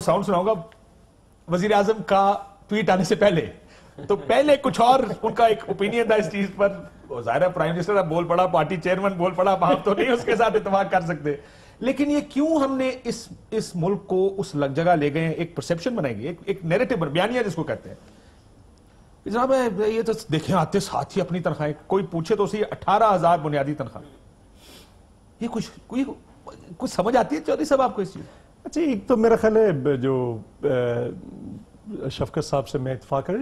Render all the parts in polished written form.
Sound سناؤں گا وزیر اعظم کا ٹویٹ آنے سے پہلے. تو پہلے کچھ اور ان کا ایک اوپینین تھا اس چیز پر. ظاہر ہے پرائم منسٹر اب بول پڑا, پارٹی چیئرمین بول پڑا, آپ تو نہیں اس کے ساتھ اتفاق کر سکتے. لیکن یہ کیوں ہم نے اس ملک کو اس جگہ لے گئے, ایک پرسیپشن بنائی گئی, ایک نیریٹو بیانیہ جس کو کہتے ہیں. جناب یہ تو دیکھیں آتے ساتھ ہی اپنی تنخواہیں, کوئی پوچھے تو صحیح 18,000 بنیادی تنخواہ. یہ کچھ سمجھ آتی ہے چودھری صاحب آپ کو اس چیز؟ اچھا ایک تو میرا خیال ہے جو شفقت صاحب سے میں اتفاق کر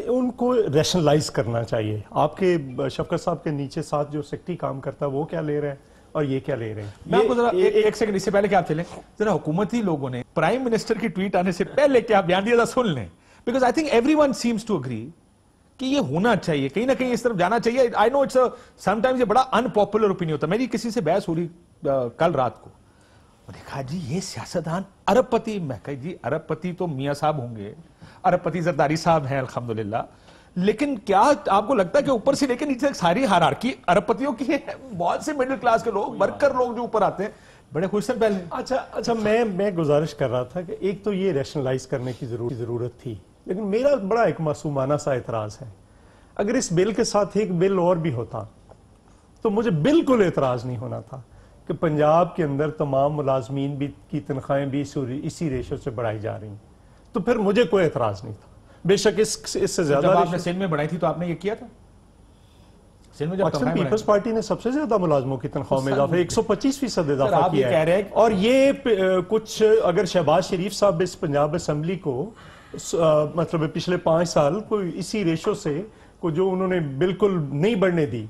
ان کو ریشنلائز کرنا چاہیے. آپ کے شفقت صاحب کے نیچے ساتھ جو سیکٹری کام کرتا ہے وہ کیا لے رہے ہیں اور یہ کیا لے رہے ہیں. میں آپ کو ذرا ایک سیکنڈ اس سے پہلے کیا آپ چلیں ذرا حکومتی لوگوں نے پرائم منسٹر کی ٹویٹ آنے سے پہلے کیا بیانیہ سن لیں, because I think everyone seems to agree کہ یہ ہونا چاہیے, کہیں نہ کہیں اس طرف جانا چاہیے. آئی نو اٹس سم ٹائمز یہ بڑا ان پاپولر اوپینین ہوتا ہے. میری کسی سے بحث ہو رہی کل رات کو, میں نے کہا جی یہ سیاستدان ارب پتی, میں کہا جی ارب پتی تو میاں صاحب ہوں گے, ارب پتی زرداری صاحب ہیں الحمدللہ, لیکن کیا آپ کو لگتا ہے کہ اوپر سے لے کے نیچے ساری ہائرارکی ارب پتیوں کی ہے؟ بہت سے مڈل کلاس کے لوگ, ورکر لوگ جو اوپر آتے ہیں بڑے خوش ہیں پہلے. اچھا میں گزارش کر رہا تھا کہ ایک تو یہ ریشنلائز کرنے کی ضرورت تھی, لیکن میرا بڑا ایک معصومانہ سا اعتراض ہے. اگر اس بل کے ساتھ ایک بل اور بھی ہوتا تو مجھے بالکل اعتراض نہیں ہونا تھا کہ پنجاب کے اندر تمام ملازمین بھی کی تنخواہیں بھی اسی ریشو سے بڑھائی جا رہی ہیں, تو پھر مجھے کوئی اعتراض نہیں تھا. بے شک اس سے زیادہ جب آپ نے سندھ میں بڑھائی تھی تو آپ نے یہ کیا تھا؟ سندھ میں جب پاکستان پیپلز پارٹی نے سب سے زیادہ ملازموں کی تنخواہ میں اضافہ 125% اضافہ کیا ہے. اور یہ کچھ اگر شہباز شریف صاحب اس پنجاب اسمبلی کو مطلب پچھلے 5 سال کوئی اسی ریشو سے کو جو انہوں نے بالکل نہیں بڑھنے دی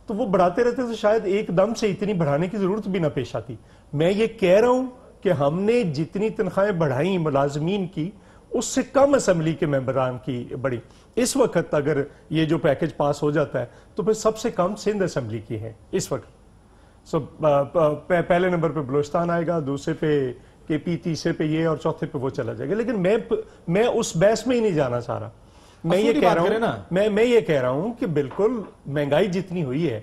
تو وہ بڑھاتے رہتے تو شاید ایک دم سے اتنی بڑھانے کی ضرورت بھی نہ پیش آتی. میں یہ کہہ رہا ہوں کہ ہم نے جتنی تنخواہیں بڑھائیں ملازمین کی اس سے کم اسمبلی کے ممبران کی بڑھی. اس وقت اگر یہ جو پیکج پاس ہو جاتا ہے تو پھر سب سے کم سندھ اسمبلی کی ہے اس وقت. پہلے نمبر پہ بلوچستان آئے گا, دوسرے پہ کے پی, تیسرے پہ یہ اور چوتھے پہ وہ چلا جائے گا. لیکن میں اس بحث میں ہی نہیں جانا چاہ رہا. میں یہ کہہ رہا ہوں کہ بالکل مہنگائی جتنی ہوئی ہے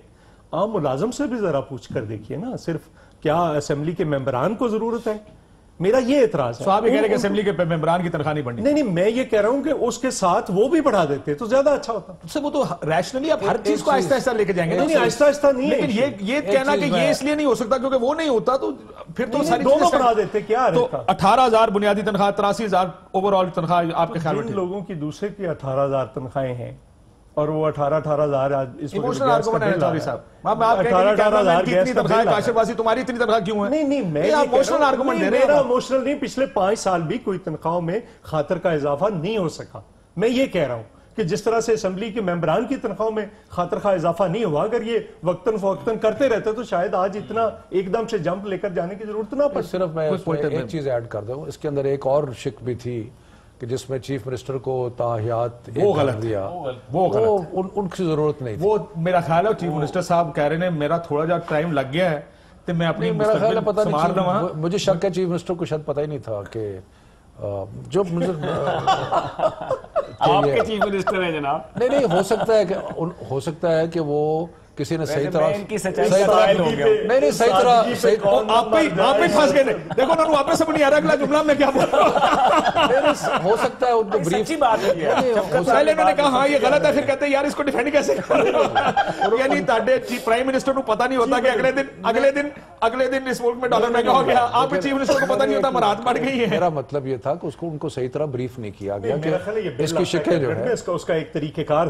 عام ملازم سے بھی ذرا پوچھ کر دیکھیے نا, صرف کیا اسمبلی کے ممبران کو ضرورت ہے. میرا یہ اعتراض ہے. آپ یہ کہہ رہے ہیں کہ اسمبلی کے ممبران کی تنخواہ نہیں بڑھنی. نہیں میں یہ کہہ رہا ہوں کہ اس کے ساتھ وہ بھی بڑھا دیتے تو زیادہ اچھا ہوتا. وہ تو ریشنلی آپ ہر چیز کو آہستہ آہستہ لے کے جائیں گے. نہیں آہستہ آہستہ نہیں, لیکن یہ کہنا کہ یہ اس لیے نہیں ہو سکتا کیونکہ وہ نہیں ہوتا تو پھر تو ساری دونوں بڑھا دیتے. کیا تو 18,000 بنیادی تنخواہ, 83,000 اوور آل تنخواہ آپ کے خیال میں؟ جن لوگوں کی دوسرے کی 18,000 تنخواہیں ہیں اور وہ 18,000 اس وقت آرگومنٹ ہے چودھری صاحب. آپ کہہ رہے ہیں کہ 18,000 کی اتنی تنخواہ ہے, کاشف واسی تمہاری اتنی تنخواہ کیوں ہے؟ نہیں میں ایموشنل آرگومنٹ دے رہے ہیں. میرا ایموشنل نہیں, پچھلے 5 سال بھی کوئی تنخواہوں میں خاطر کا اضافہ نہیں ہو سکا. میں یہ کہہ رہا ہوں کہ جس طرح سے اسمبلی کے ممبران کی تنخواہوں میں خاطر کا اضافہ نہیں ہوا, اگر یہ وقتاً فوقتاً کرتے رہتے تو شاید آج اتنا ایک دم سے جمپ لے کر جانے کی ضرورت نہ پڑتی. صرف میں ایک چیز ایڈ کر دوں, اس کے اندر ایک اور شک بھی تھی کہ جس میں چیف منسٹر کو تاحیات وہ غلط دیا, وہ ان کی ضرورت نہیں تھی. وہ میرا خیال ہے چیف منسٹر صاحب کہہ رہے ہیں میرا تھوڑا جا ٹائم لگ گیا ہے تو میں اپنی میرا خیال ہے پتہ نہیں, مجھے شک ہے چیف منسٹر کو شاید پتہ ہی نہیں تھا کہ جو آپ کے چیف منسٹر ہیں جناب. نہیں ہو سکتا ہے کہ وہ کسی نے صحیح طرح نہیں صحیح طرح آپ پہ پھنس گئے. دیکھو انہوں نے واپس سمجھ نہیں آ رہا اگلا جملہ میں کیا بول رہا ہوں. ہو سکتا ہے ان کو بریف سچی بات ہے. پہلے انہوں نے کہا ہاں یہ غلط ہے, پھر کہتے ہیں یار اس کو ڈیفینڈ کیسے کر رہے ہو. یعنی تاڈے پرائم منسٹر کو پتا نہیں ہوتا کہ اگلے دن اس ملک میں ڈالر مہنگا ہو گیا. آپ کے چیف منسٹر کو پتا نہیں ہوتا مراد بڑھ گئی ہے. میرا مطلب یہ تھا کہ اس کو ان کو صحیح طرح بریف نہیں کیا گیا کہ اس کی شکل جو ہے اس کا ایک طریقہ کار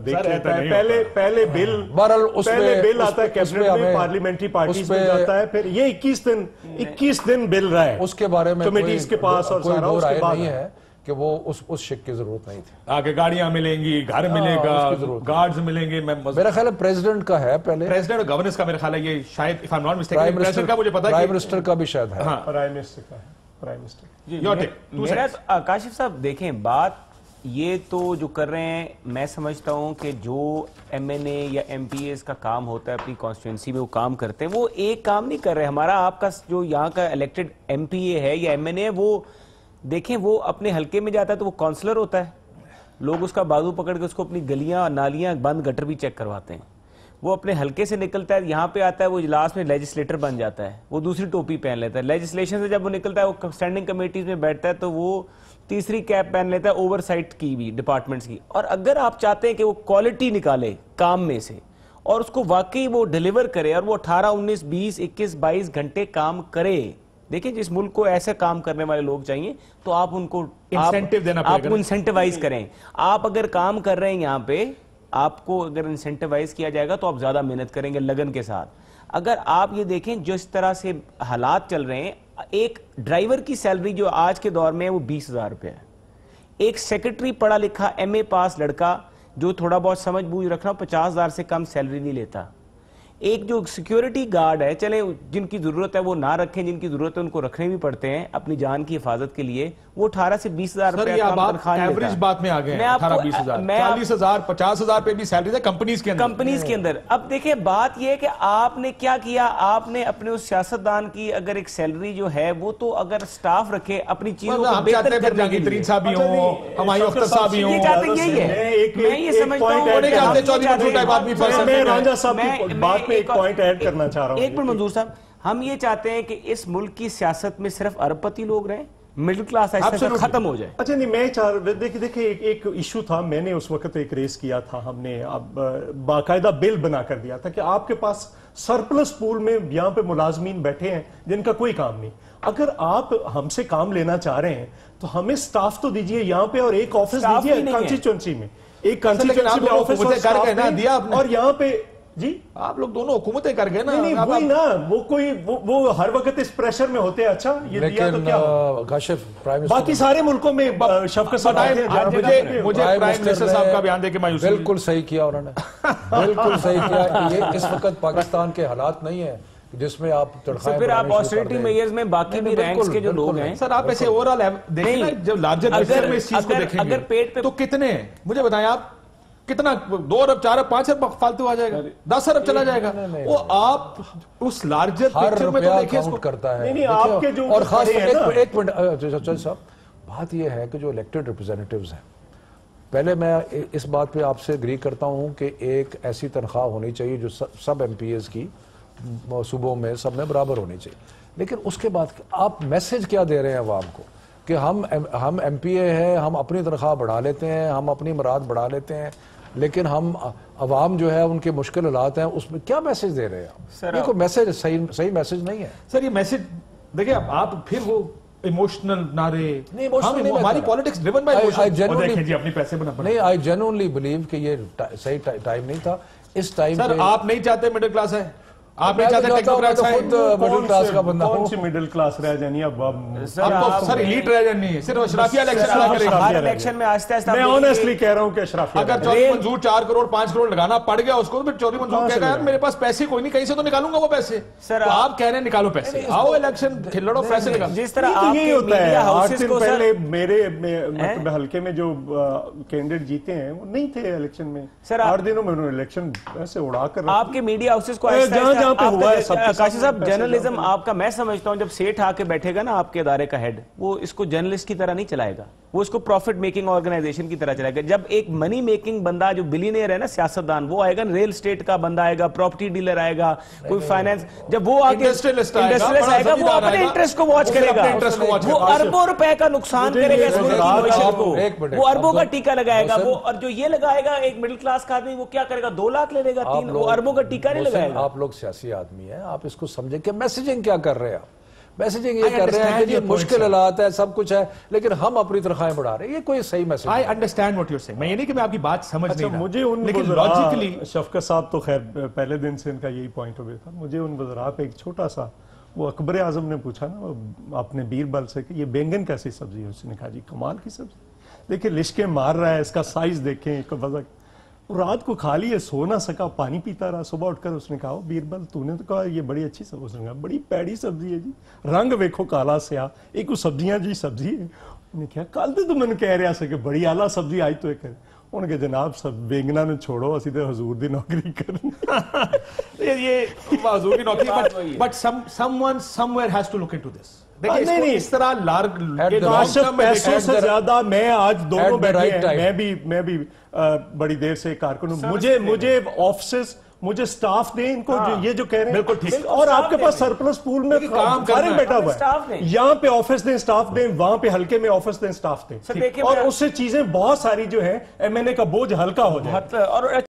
دیکھ لیتا ہے. پہلے بل آتا ہے کیبنٹ میں, پارلیمنٹری پارٹیز میں جاتا ہے, پھر یہ 21 دن بل رہا ہے اس کے بارے میں کمیٹیز کے پاس اور سارا اس کے بعد نہیں ہے کہ وہ اس شک کی ضرورت نہیں تھی. آگے گاڑیاں ملیں گی, گھر ملے گا, گارڈز ملیں گے. میرا خیال ہے پریزیڈنٹ کا ہے پہلے, پریزیڈنٹ اور گورننس کا میرا خیال ہے یہ شاید if I'm not mistaken president کا مجھے پتا ہے, پرائم منسٹر کا بھی شاید ہے. ہاں پرائم منسٹر کا ہے. پرائم منسٹر میرا کاشف صاحب دیکھیں بات یہ تو جو کر رہے ہیں, میں سمجھتا ہوں کہ جو ایم این اے یا ایم پی ایز کا کام ہوتا ہے اپنی کانسٹیٹوئنسی میں وہ کام کرتے ہیں, وہ ایک کام نہیں کر رہے. ہمارا آپ کا جو یہاں کا الیکٹڈ ایم پی اے ہے یا ایم این اے, وہ دیکھیں وہ اپنے حلقے میں جاتا ہے تو وہ کونسلر ہوتا ہے, لوگ اس کا بازو پکڑ کے اس کو اپنی گلیاں نالیاں بند گٹر بھی چیک کرواتے ہیں. وہ اپنے حلقے سے نکلتا ہے, یہاں پہ آتا ہے, وہ اجلاس میں لیجسلیٹر بن جاتا ہے, وہ دوسری ٹوپی پہن لیتا ہے. لیجسلیشن سے جب وہ نکلتا ہے, وہ اسٹینڈنگ کمیٹیز میں بیٹھتا ہے, تو وہ تیسری کیپ پہن لیتا ہے اوور سائٹ کی بھی ڈپارٹمنٹس کی. اور اگر آپ چاہتے ہیں کہ وہ کوالٹی نکالے کام میں سے اور اس کو واقعی وہ ڈیلیور کرے, اور وہ 18, 19, 20, 21, 22 گھنٹے کام کرے, دیکھیں جس ملک کو ایسے کام کرنے والے لوگ چاہیے, تو آپ ان کو انسینٹیوائز کریں. آپ اگر کام کر رہے ہیں یہاں پہ, آپ کو اگر انسینٹیوائز کیا جائے گا تو آپ زیادہ محنت کریں گے لگن کے ساتھ. اگر آپ یہ دیکھیں جو اس طرح سے حالات چل رہے ہیں, ایک ڈرائیور کی سیلری جو آج کے دور میں ہے وہ 20,000 روپے ہے. ایک سیکرٹری پڑھا لکھا ایم اے پاس لڑکا جو تھوڑا بہت سمجھ بوجھ رکھنا 50,000 سے کم سیلری نہیں لیتا. ایک جو سیکیورٹی گارڈ ہے, چلیں جن کی ضرورت ہے وہ نہ رکھیں, جن کی ضرورت ہے ان کو رکھنے بھی پڑتے ہیں اپنی جان کی حفاظت کے لیے, وہ 18 سے 20,000 روپے ایوریج بات میں آ گئے 18-20,000 40,000 50,000 پہ بھی سیلری ہے کمپنیز کے اندر. اب دیکھیں بات یہ ہے کہ آپ نے کیا کیا, آپ نے اپنے اس سیاستدان کی اگر ایک سیلری جو ہے وہ تو اگر سٹاف رکھے اپنی چیزوں کو بہتر کرنے کے لیے, صاحب بھی ہوں, ہمایوں اختر صاحب بھی ہوں, یہ چاہتے یہی ہے. میں یہ سمجھتا ہوں ایک پوائنٹ ایڈ کرنا چاہ رہا ہوں. ایک منٹ منظور صاحب, ہم یہ چاہتے ہیں کہ اس ملک کی سیاست میں صرف ارب پتی لوگ رہیں, مڈل کلاس ایسا ختم ہو جائے. اچھا نہیں, میں چاہ رہا دیکھیں ایک ایشو تھا, میں نے اس وقت ایک ریس کیا تھا, ہم نے اب باقاعدہ بل بنا کر دیا تھا کہ آپ کے پاس سرپلس پول میں یہاں پہ ملازمین بیٹھے ہیں جن کا کوئی کام نہیں, اگر آپ ہم سے کام لینا چاہ رہے ہیں تو ہمیں سٹاف تو دیجئے یہاں پہ, اور ایک آفس دیجئے کانسٹیچوئنسی میں, ایک کانسٹیچوئنسی میں آفس, اور یہاں پہ جی آپ لوگ دونوں حکومتیں کر گئے نا. نہیں وہی نا, وہ ہر وقت اس پریشر میں ہوتے ہیں. اچھا یہ دیا تو کیا ہو, باقی سارے ملکوں میں شفقت صاحب مجھے پرائم منسٹر صاحب کا بیان دے کے مایوسی. بالکل صحیح کیا انہوں نے, بالکل صحیح کیا. یہ اس وقت پاکستان کے حالات نہیں ہیں جس میں آپ تنخواہیں پھر آپ آسٹریٹی میئرز میں باقی بھی رینکس کے جو لوگ ہیں. سر آپ ایسے اوورآل دیکھیں نا, جب لارجر پکچر میں اس چیز کو دیکھیں گے, اگر پیٹ پہ تو کتنے ہیں مجھے بتائیں آپ, کتنا 2 ارب 4 ارب 5 ارب فالتو آ جائے گا, 10 ارب چلا جائے گا. وہ آپ اس لارجر پکچر میں تو دیکھیں اس کو کرتا ہے. نہیں آپ کے جو, اور خاص ایک منٹ صاحب, بات یہ ہے کہ جو الیکٹڈ ریپرزینیٹیوز ہیں, پہلے میں اس بات پہ آپ سے اگری کرتا ہوں کہ ایک ایسی تنخواہ ہونی چاہیے جو سب ایم پی ایز کی صوبوں میں سب میں برابر ہونی چاہیے. لیکن اس کے بعد آپ میسج کیا دے رہے ہیں عوام کو کہ ہم ایم پی اے ہیں, ہم اپنی تنخواہ بڑھا لیتے ہیں, ہم اپنی مراد بڑھا لیتے ہیں, لیکن ہم عوام جو ہے ان کے مشکل حالات ہیں, اس میں کیا میسج دے رہے ہیں؟ یہ کوئی میسج صحیح میسج نہیں ہے سر. یہ میسج دیکھیں آپ پھر وہ ایموشنل نعرے, ہماری پالیٹکس ڈریون بائی ایموشن, دیکھیں جی اپنے پیسے بنا. نہیں, آئی جینوئنلی بلیو کہ یہ صحیح ٹائم نہیں تھا. اس ٹائم سر آپ نہیں چاہتے مڈل کلاس ہے, آپ نہیں چاہتے ٹیکنوکریٹس ہے, خود مڈل کلاس کا بندہ ہوں. کون سی مڈل کلاس رہ جانی اب سر ایلیٹ رہ جانی ہے, صرف اشرافیہ الیکشن میں آہستہ آہستہ. میں آنیسٹلی کہہ رہا ہوں کہ اشرافیہ, اگر چودھری منظور 4 کروڑ 5 کروڑ لگانا پڑ گیا اس کو, پھر چودھری منظور کہے گا یار میرے پاس پیسے کوئی نہیں, کہیں سے تو نکالوں گا وہ پیسے. سر آپ کہہ رہے ہیں نکالو پیسے, آؤ الیکشن لڑو, پیسے نکالو. جس طرح آپ یہی ہوتا ہے. 8 دن پہلے میرے مطلب حلقے میں جو کینڈیڈیٹ جیتے ہیں وہ نہیں تھے الیکشن میں, 8 دنوں میں انہوں نے الیکشن ایسے اڑا کر آپ کے میڈیا ہاؤسز کو جہاں پہ ہوا ہے. کاشف صاحب جرنلزم آپ کا, میں سمجھتا ہوں جب سیٹھ آ کے بیٹھے گا نا آپ کے ادارے کا ہیڈ, وہ اس کو جرنلسٹ کی طرح نہیں چلائے گا, وہ اس کو پروفٹ میکنگ آرگنائزیشن کی طرح چلائے گا. جب ایک منی میکنگ بندہ جو بلینئر ہے نا سیاستدان, وہ آئے گا, ریل اسٹیٹ کا بندہ آئے گا, پراپرٹی ڈیلر آئے گا, کوئی فائنینس, جب وہ آگے انڈسٹریلسٹ آئے گا, وہ اپنے انٹرسٹ کو واچ کرے گا, وہ اربوں روپے کا نقصان کرے گا اس ملک کی معیشت کو, وہ اربوں کا ٹیکہ لگائے گا. وہ اور جو یہ لگائے گا ایک مڈل کلاس کا آدمی, وہ کیا کرے گا, 2 لاکھ لے لے گا, 3, وہ اربوں کا ٹیکہ نہیں لگائے گا. آپ لوگ سیاسی آدمی ہیں, آپ اس کو سمجھیں کہ میسیجنگ کیا کر رہے ہیں. میسیجنگ یہ کر رہے ہیں کہ یہ مشکل حالات ہے, سب کچھ ہے, لیکن ہم اپنی تنخواہیں بڑھا رہے ہیں. یہ کوئی صحیح message. I understand what you're saying. میں یہ نہیں کہ میں آپ کی بات سمجھ نہیں رہا, مجھے ان لیکن لاجیکلی شفقت صاحب تو خیر پہلے دن سے ان کا یہی پوائنٹ ہوئے تھا. مجھے ان وزراء پہ ایک چھوٹا سا, وہ اکبر اعظم نے پوچھا نا اپنے بیربل سے کہ یہ بینگن کیسی سبزی ہے, اس نے کہا جی کمال کی سبزی, دیکھیں لشکیں مار رہا ہے, اس کا سائز دیکھیں, رات کو کھا لی ہے, سو نہ سکا, پانی پیتا رہا. صبح اٹھ کر اس نے کہا بیربل تو نے تو کہا یہ بڑی اچھی سبزی, اس نے کہا بڑی پیڑی سبزی ہے جی, رنگ ویکھو کالا سیاہ, ایک وہ سبزیاں جی سبزی ہے. انہوں نے کہا کل تو میں نے کہہ رہا سا کہ بڑی اعلیٰ سبزی آئی تو ایک ہے. انہوں نے کہا جناب سب بینگنا نے چھوڑو, اسی تو حضور دی نوکری کرنی. یہ حضور کی نوکری, but someone somewhere has to look into this. دیکھیں اس طرح پیسوں سے زیادہ میں آج دونوں بیٹھے ہیں, میں بھی بڑی دیر سے کارکن ہوں. مجھے آفسز مجھے سٹاف دیں ان کو یہ جو کہہ رہے ہیں بالکل ٹھیک اور آپ کے پاس سرپلس پول میں کام فارغ بیٹھا ہوا سٹاف ہے دیں۔ یہاں پہ آفس دیں سٹاف دیں وہاں پہ ہلکے میں آفس دیں سٹاف دیں دیکھیں اور اس سے چیزیں بہت ساری جو ہیں ایم این اے کا بوجھ ہلکا ہو جائے اور